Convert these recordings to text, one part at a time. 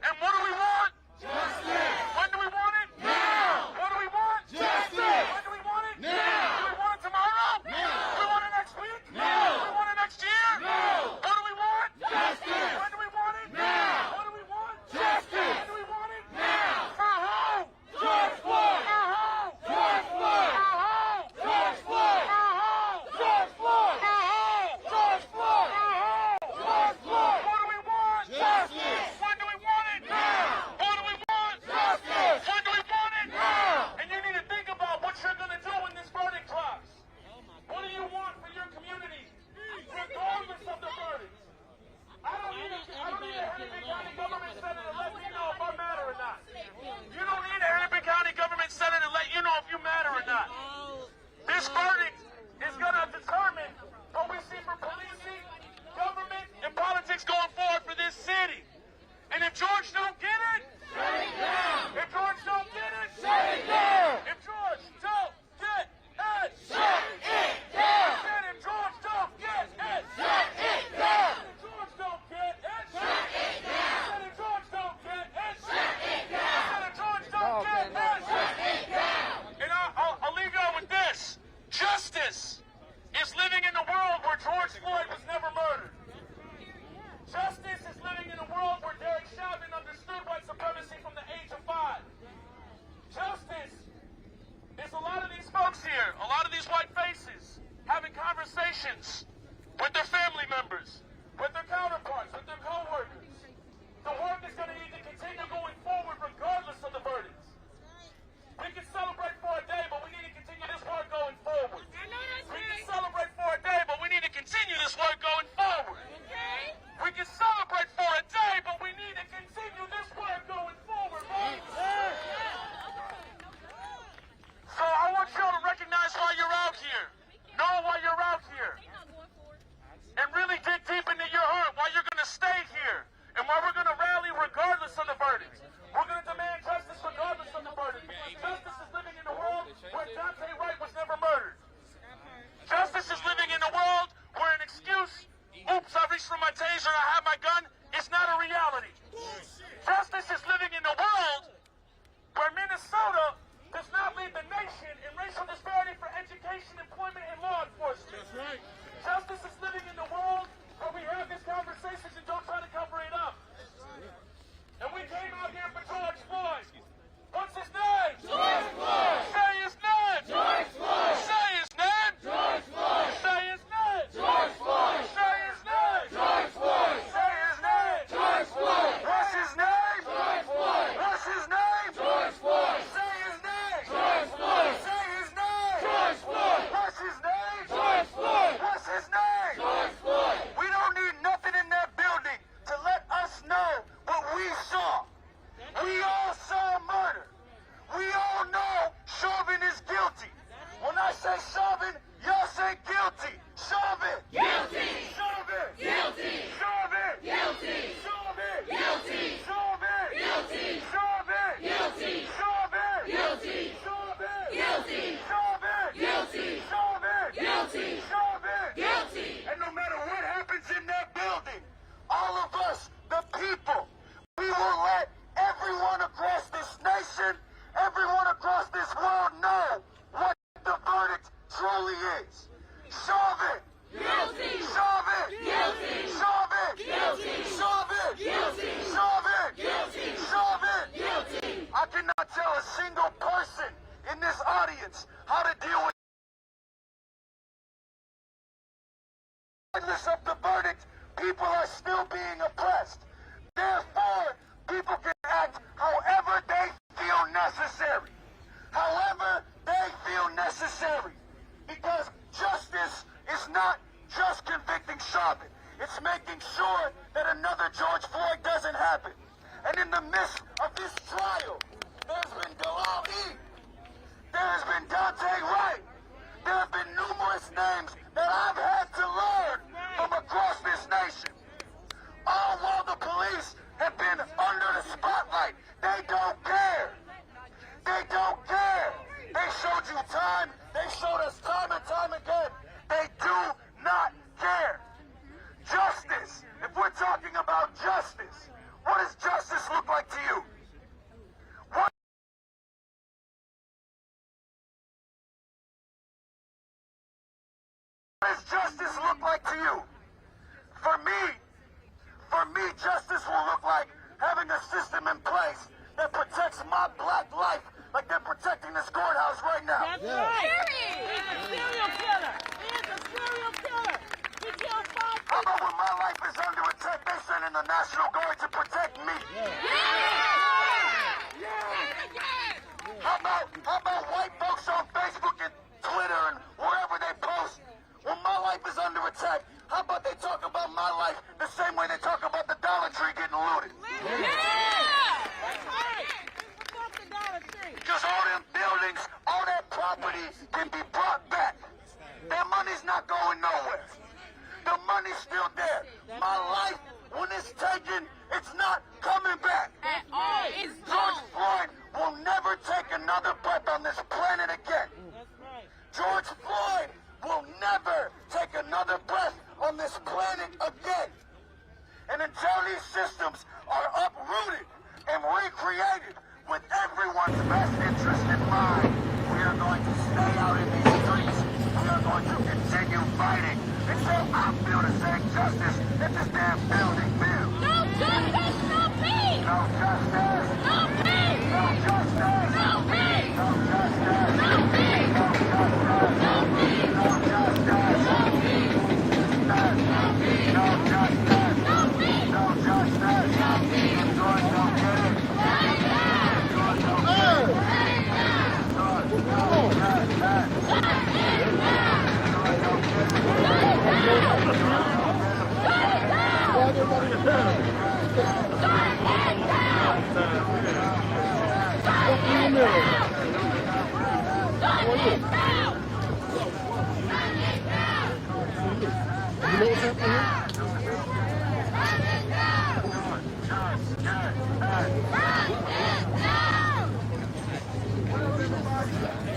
And what do we want? Justice. When do we want it? Now. What do we want? Justice. When do we want it? Now. Do we want it tomorrow? No. Do we want it next week? No. Do we want it next year? No. What do we want? Justice. When do we want it? Now. What do we want? Justice. When do we want it? Now. For who? George Floyd. For who? George Floyd. For who? George Floyd. For who? George Floyd. For who? George Floyd. For who? George Floyd. What do we want? Justice. When do we want it? Now. What do we want? Justice. When do we want it? Now. And you need to think about what you're going to do when this verdict drops. What do you want for your community, regardless of the verdict? I don't need a Hennepin County government senator to let me know if I matter or not. You don't need a Hennepin County government senator to let you know if you matter or not. This verdict is going to determine what we see for policing, government, and politics going forward for this city. And if George don't get it, shut it down. If George don't get it, shut it down. If George don't get it, shut it down. If George don't get it, shut it down. If George don't get it, shut it down. If George don't get it, shut it down. If George don't get it, shut it down. And I'll leave y'all with this. Justice is living in a world where George Floyd was never murdered. Justice is living in a world where Derek Chauvin understood white supremacy from the age of 5. Justice is a lot of these folks here, a lot of these white faces, having conversations with their family members, with their counterparts, with their co-workers. The work is going to need to continue going forward regardless of the verdicts. We can celebrate for a day, but we need to continue this work going forward. We can celebrate for a day, but we need to continue this work going forward. We can celebrate for a day, but we need to continue this work going forward, right? So I want y'all to recognize why you're out here. Know why you're out here. And really dig deep into your heart why you're going to stay here. And why we're going to rally regardless of the verdict. We're going to demand justice regardless of the verdict. Justice is living in a world where Dante Wright was never murdered. Justice is living in a world where an excuse, oops, I reached for my taser and I have my gun, is not a reality. Justice is living in a world where Minnesota does not lead the nation in racial disparity for education, employment, and law enforcement. That's right. Justice is living in a world where we have these conversations and don't try to cover it up. And we came out here for George Floyd. What's his name? George Floyd. Say his name. George Floyd. Say his name. George Floyd. Say his name. George Floyd. Say his name. George Floyd. Say his name. George Floyd. What's his name? George Floyd. What's his name? George Floyd. Say his name. George Floyd. Say his name. George Floyd. What's his name? George Floyd. What's his name? George Floyd. We don't need nothing in that building to let us know what we saw. We all saw murder. We all know Chauvin is guilty. When I say Chauvin, y'all say guilty. Chauvin. Guilty. Chauvin. Guilty. Chauvin. Guilty. Chauvin. Guilty. Chauvin. Guilty. Chauvin. Guilty. Chauvin. Guilty. Chauvin. Guilty. Chauvin. Guilty. Chauvin. Guilty. Chauvin. Guilty. And no matter what happens in that building, all of us, the people, we will let everyone across this nation, everyone across this world know what the verdict truly is. Chauvin. Guilty. Chauvin. Guilty. Chauvin. Guilty. Chauvin. Guilty. Chauvin. Guilty. Chauvin. Guilty. I cannot tell a single person in this audience how to deal with regardless of the verdict. People are still being oppressed. Therefore, people can act however they feel necessary. However they feel necessary. Because justice is not just convicting Chauvin. It's making sure that another George Floyd doesn't happen. And in the midst of this trial, there's been Dalal E. There has been Dante Wright. There have been numerous names that I've had to learn from across this nation. All while the police have been under the spotlight. They don't care. They don't care. They showed you time. They showed us time and time again. They do not Justice. If we're talking about justice, what does justice look like? does justice look like to you? For me, justice will look like having a system in place that protects my black life like they're protecting this courthouse right now. That's right. He's a serial killer. He is a serial killer. He killed 5 people. How about when my life is under attack, they send in the National Guard to protect me? How about white folks on Facebook and Twitter and wherever they post? When my life is under attack, how about they talk about my life the same way they talk about the Dollar Tree getting looted? Because all them buildings, all that property can be brought back. Their money's not going nowhere. The money's still there. My life, when it's taken, it's not coming back. At all. It's George Floyd will never take another breath on this planet again. George Floyd will never take another breath on this planet again. And until these systems are uprooted and recreated with everyone's best interest in mind, we are going to stay out in these streets. We are going to continue fighting until I feel the same justice that this damn building feels. no justice, no peace. No justice. No peace. No justice. No peace. No justice. No peace. No justice. No peace. No justice. No peace. No justice. No justice. No peace. No justice. No peace. George don't get it. George don't get it. George don't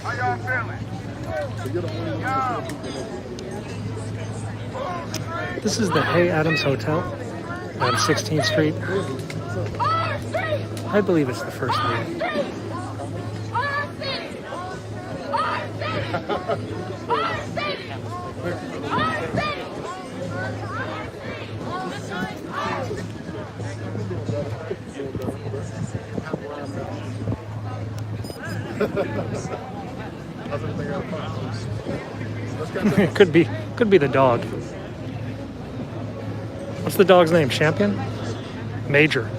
How y'all feeling? This is the Hay Adams Hotel on 16th Street. I believe it's the first meeting. could be the dog. What's the dog's name? Champion? Major.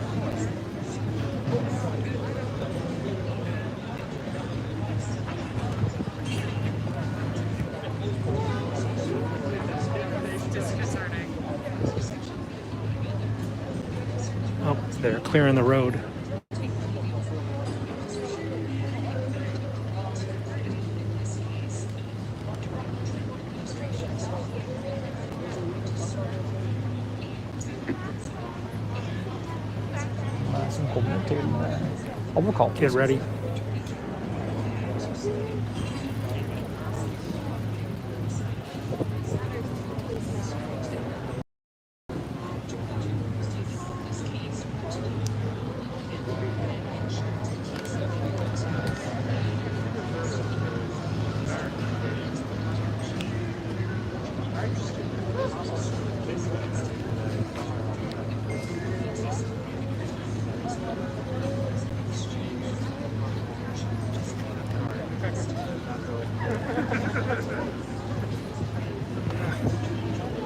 Oh, they're clearing the road. Get ready.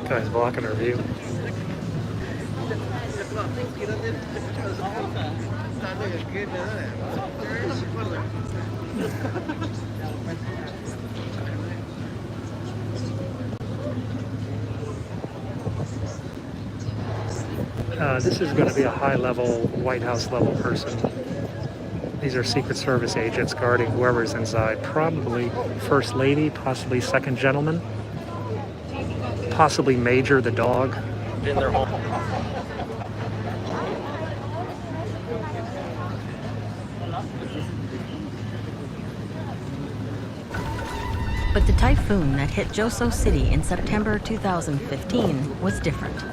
Guy's blocking our view. This is going to be a high-level, White House-level person. These are Secret Service agents guarding whoever's inside. Probably First Lady, possibly Second Gentleman, possibly Major the dog in their home. But the typhoon that hit Joso City in September 2015 was different.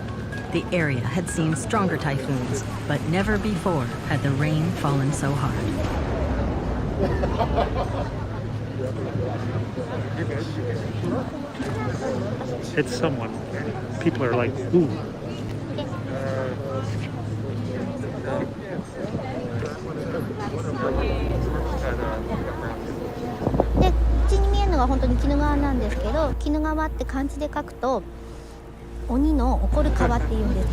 The area had seen stronger typhoons, but never before had the rain fallen so hard. It's someone. People are like, ooh. で、口に見えるのが本当に鬼怒川なんですけど、鬼怒川って漢字で書くと鬼の怒る川っていうんです。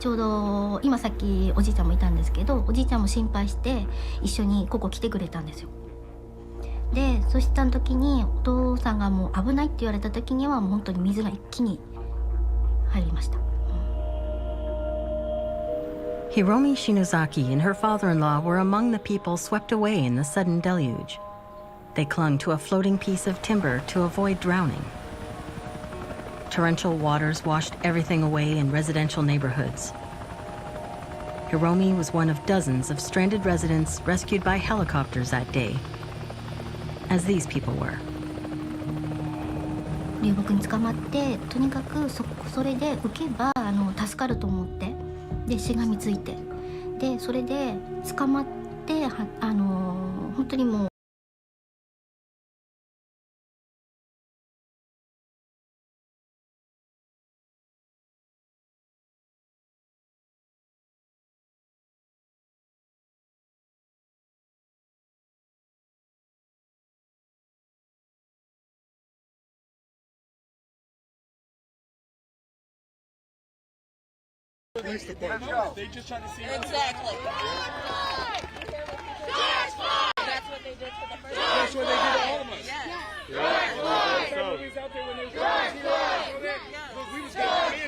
ちょうど今さっきおじいちゃんもいたんですけど、おじいちゃんも心配して一緒にここ来てくれたんですよ。で、そした時にお父さんがもう危ないって言われた時にはもう本当に水が一気に入りました。Hiromi Shinozaki and her father-in-law were among the people swept away in the sudden deluge. They clung to a floating piece of timber to avoid drowning. Torrential waters washed everything away in residential neighborhoods. Hiromi was one of dozens of stranded residents rescued by helicopters that day, as these people were. 流木に捕まってとにかくそれで浮けば助かると思ってでしがみついてでそれで捕まって本当にもうThey just trying to see exactly. That's what they did for the first. That's what they did to all of us. Yeah. Everybody's out there when there's we was getting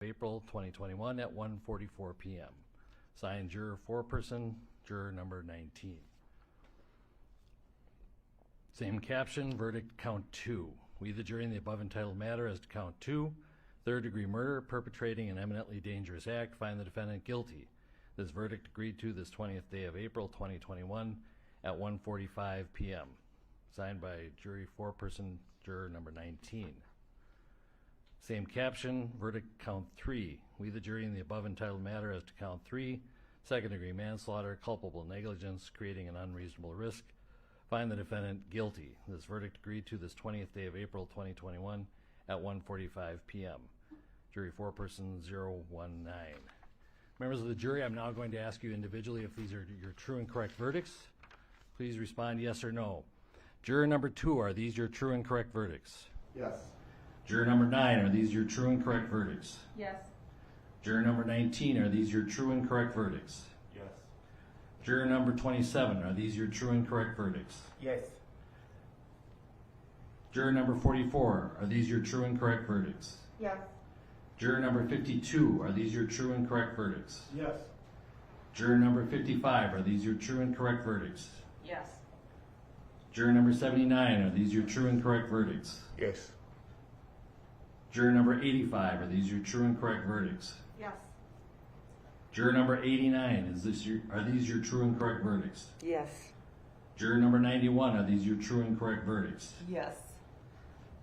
April 2021 at 1:44 p.m. Signed, juror foreperson, juror number 19. Same caption, verdict count 2. We, the jury, in the above entitled matter as to count 2, third-degree murder, perpetrating an eminently dangerous act, find the defendant guilty. This verdict agreed to this 20th day of April 2021 at 1:45 p.m. Signed by jury foreperson, juror number 19. Same caption, verdict count 3. We, the jury, in the above entitled matter as to count 3, second-degree manslaughter, culpable negligence, creating an unreasonable risk, find the defendant guilty. This verdict agreed to this 20th day of April 2021 at 1:45 p.m. Jury foreperson 019. Members of the jury, I'm now going to ask you individually if these are your true and correct verdicts. Please respond yes or no. Juror number 2, are these your true and correct verdicts? Yes. Juror number 9, are these your true and correct verdicts? Yes. Juror number 19, are these your true and correct verdicts? Yes. Juror number 27, are these your true and correct verdicts? Yes. Juror number 44, are these your true and correct verdicts? Yes. Juror number 52, are these your true and correct verdicts? Yes. Juror number 55, are these your true and correct verdicts? Yes. Juror number 79, are these your true and correct verdicts? Yes. Juror number 85, are these your true and correct verdicts? Yes. Juror number 89, are these your true and correct verdicts? Yes. Juror number 91, are these your true and correct verdicts? Yes.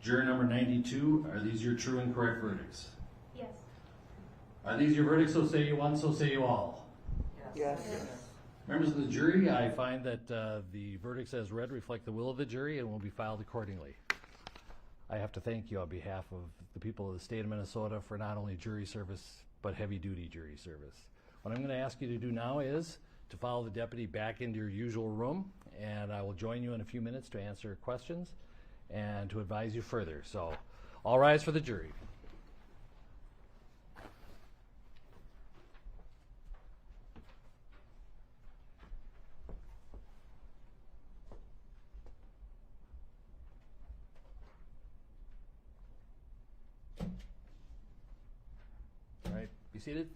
Juror number 92, are these your true and correct verdicts? Yes. Are these your verdicts, so say you one, so say you all? Yes. Members of the jury, I find that the verdicts as read reflect the will of the jury and will be filed accordingly. I have to thank you on behalf of the people of the state of Minnesota for not only jury service, but heavy-duty jury service. What I'm going to ask you to do now is to follow the deputy back into your usual room, and I will join you in a few minutes to answer questions and to advise you further. So, all rise for the jury. All right, be seated.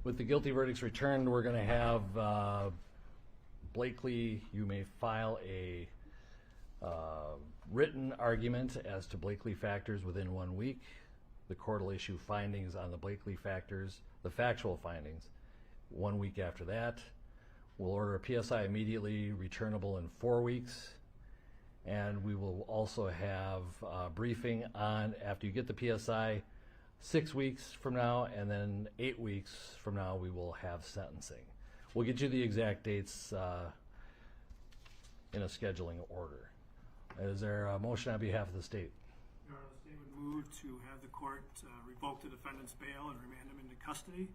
With the guilty verdicts returned, we're going to have Blakely, you may file a written argument as to Blakely factors within 1 week. The court will issue findings on the Blakely factors, the factual findings, 1 week after that. We'll order a PSI immediately returnable in 4 weeks. And we will also have a briefing on, after you get the PSI, 6 weeks from now, and then 8 weeks from now we will have sentencing. We'll get you the exact dates in a scheduling order. Is there a motion on behalf of the state? Your Honor, the state would move to have the court revoke the defendant's bail and remand him into custody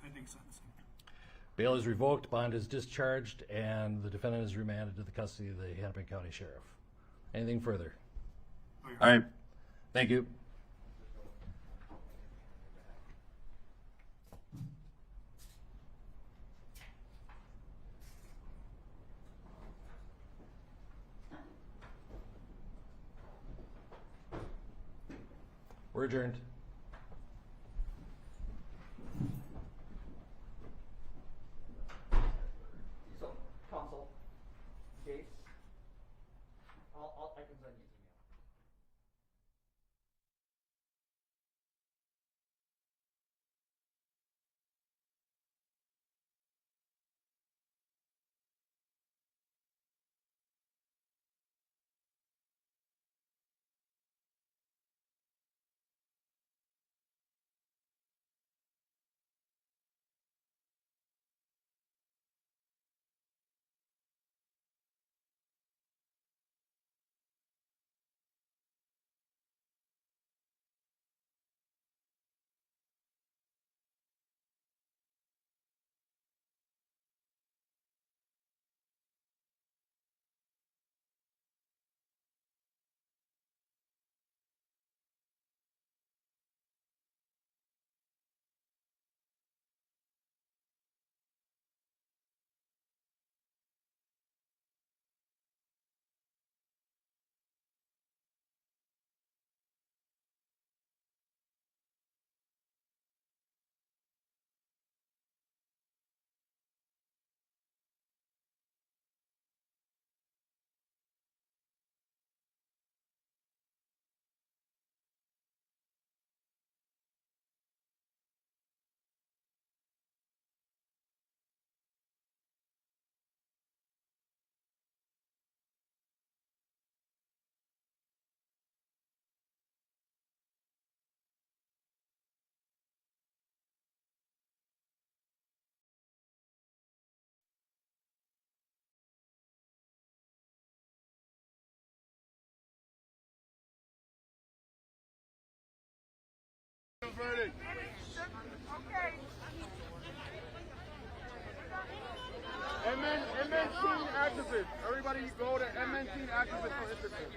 pending sentencing. Bail is revoked, bond is discharged, and the defendant is remanded to the custody of the Hennepin County Sheriff. Anything further? Oh, Your All Honor. right. Thank you. We're adjourned. Verdict. Okay. MN activists. Everybody go to MN activists for Instagram.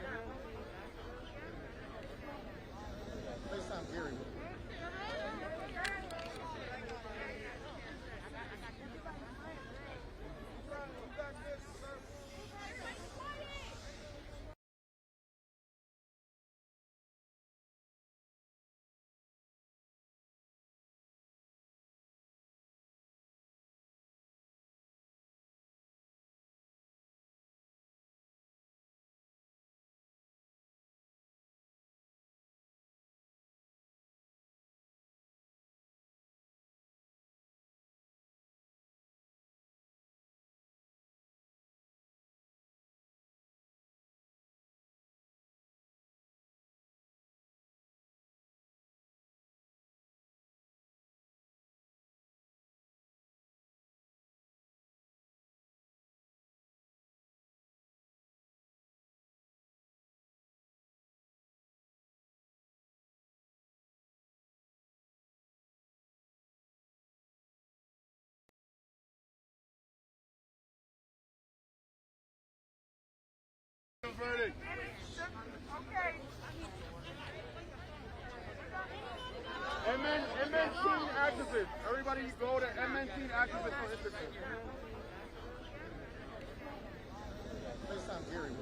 FaceTime Gary. Verdict. Okay. MN activists. Everybody go to MN activists for Instagram. FaceTime Gary.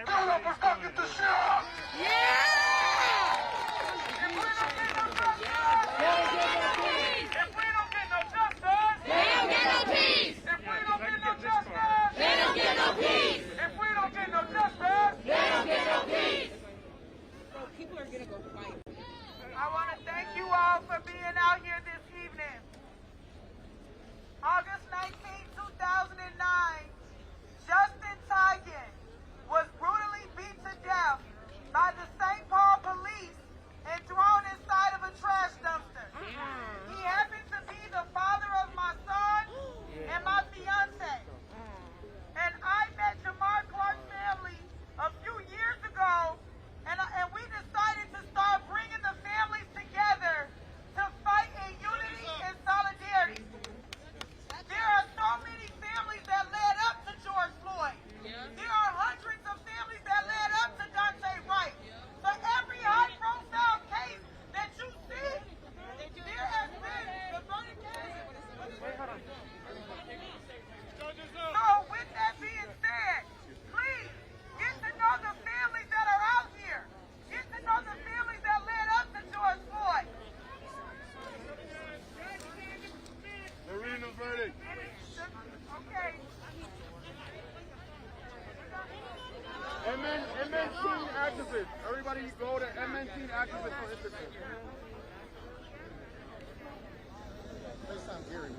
Developers gonna get the shit up! Yeah! If we don't get no justice, if we don't get no justice, they don't get no peace. If we don't get no justice, they don't get no peace. If we don't get no justice, they don't get no peace. So people are gonna go fight. I want to thank you all for being out here this evening. August 19, 2009, Justin Teigen was brutally beat to death M19 activists. Everybody go to M19 activists on Instagram. They sound eerie.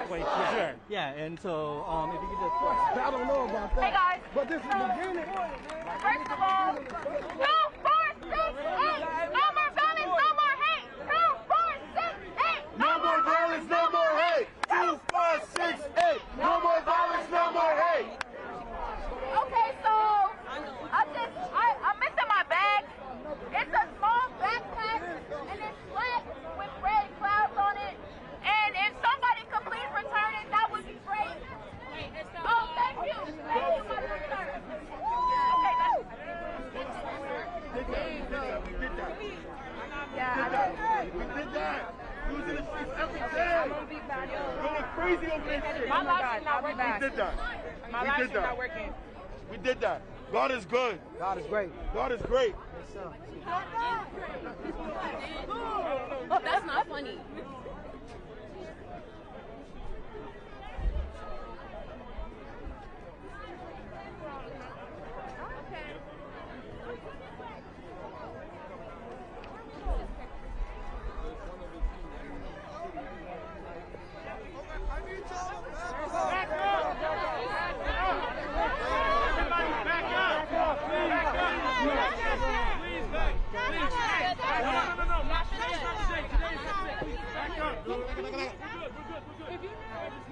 Wait, for sure. Yeah, and so if you could just... I don't know about that. Hey guys. But this is the beginning. First of all, 2, 4, 6, 8. No more violence, no more hate. 2, 4, 6, 8. No more violence, no more hate. 2, 4, 6, 8. No more violence, no more hate. Okay, so I'm missing my bag. It's a small backpack and it's flat with red clouds on it. And if somebody could please return it, that would be great. Oh, thank you. Thank you, my sister. Okay, We did that. We was in the streets every day. Going crazy over this. My life is not working. We did that. My life is not working. We did that. God is good. God is great. God is great. That's not funny.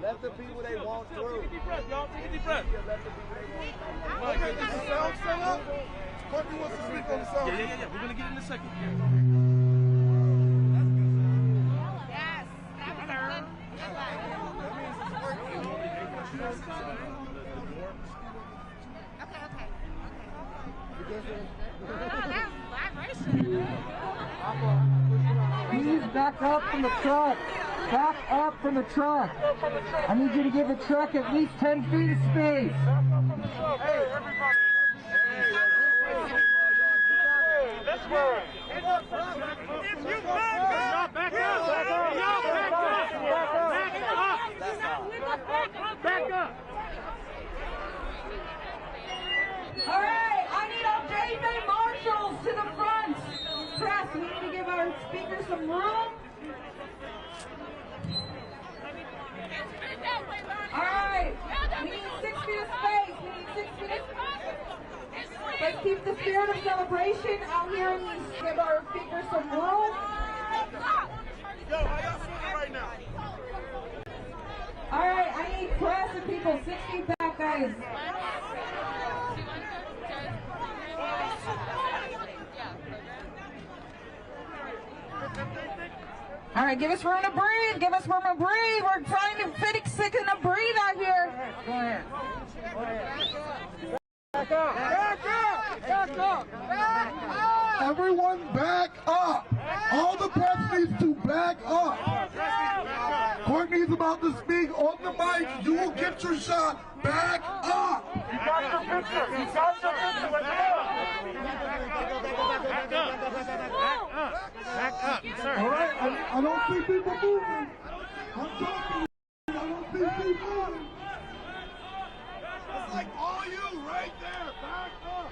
Let the people they want through. Take a deep breath, y'all. Take a deep breath. Let the people they want Okay, is the sound still up? Courtney wants to speak on the sound. Yeah. We're going to get in a second. Yes. That was a Please back up from the truck. Back up from the truck. I need you to give the truck at least 10 feet of space. Hey, everybody. This way. If you back up, back up. Back up. All right, I need all JV marshals to the front. Press, we need to give our speakers some room. that way, keep the spirit of celebration out here and give our speakers some room. Yo, how y'all feeling right now? All right, I need classy people, 6 feet back, guys. All right, give us room to breathe. Give us room to breathe. We're trying to fit sick and to breathe out here. Go ahead. Back up. Back up. Back up. Back up. Everyone back up. All the press needs to back up. Courtney's about to speak on the mic. You will get your shot. Back up. You got your picture. You got your picture. Let's go. Back up, sir. All right. I don't see people moving. I'm talking. I don't see people moving. It's like all you right there. Back up.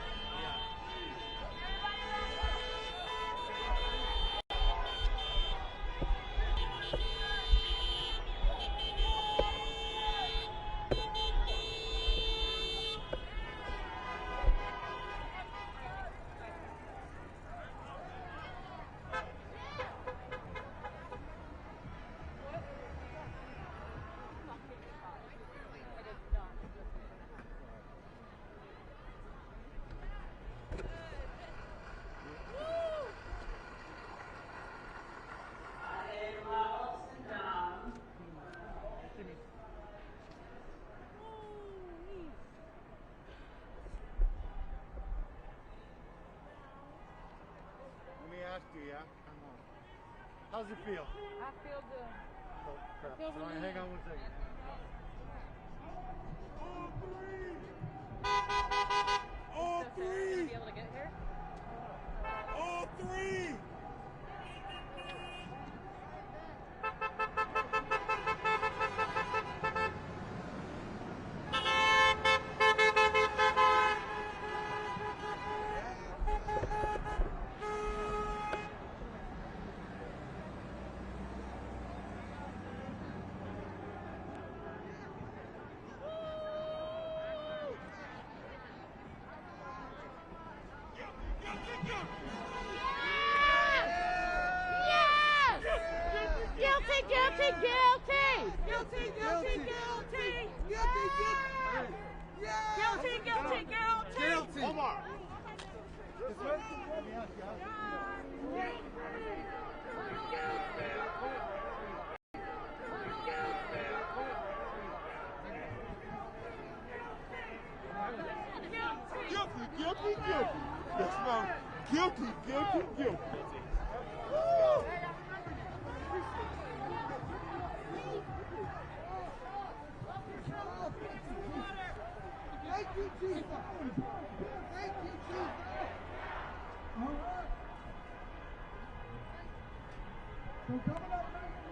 Yeah, come on. How's it feel? I feel good. Oh, crap. Feel Sorry, hang on 1 second. All three! Be able to get here? All three! Guilty. That's not guilty. Thank you, Jesus. Thank you, Jesus. All right. So coming up next,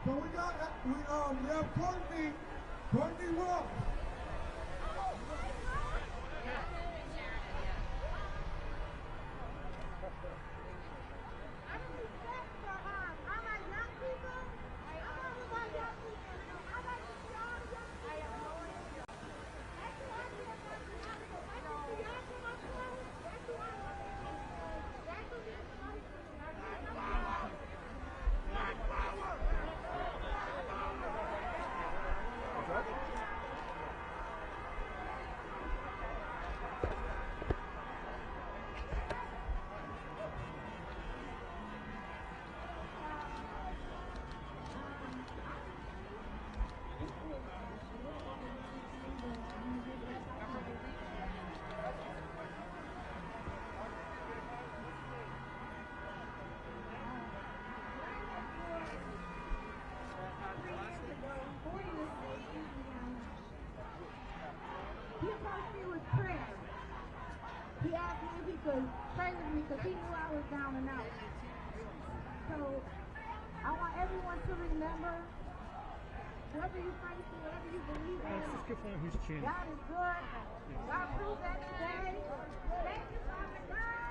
so we have Courtney Wells. He asked me if he could pray with me because he knew I was down and out. So I want everyone to remember, whoever you pray to, whatever you believe in, God is good. God proved that today. Thank you, Father God.